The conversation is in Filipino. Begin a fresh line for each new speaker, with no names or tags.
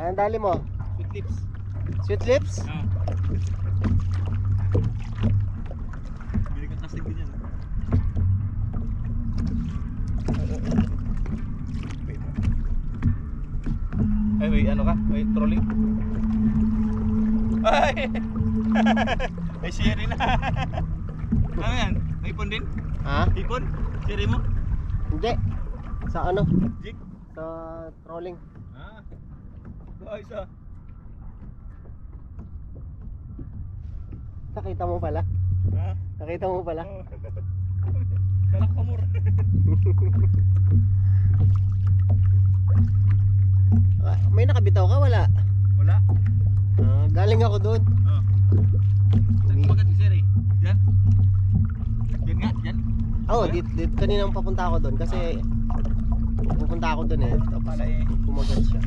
Anong dali mo?
Sweet lips.
Sweet lips?
Ah. Bili ka plastic din yan. Ay, may ano ka? May trolling? Ay! May siri na. Ano yan? May ipon din?
Ha?
Ipon? Siri mo?
Hindi. Sa ano?
Jig?
Sa trolling.
Ah. Ayos ah.
Nakita mo pala?
Ha?
Nakita mo pala?
Oh. Kalak pa more.
May nakabitaw ka? Wala.
Wala.
Galing ako doon.
Oh. Saan ka si Siri? Diyan? Diyan nga? Diyan?
Oo, kanina papunta ako doon kasi pupunta ako doon eh. Tapos
Pala eh.
kumagat siya.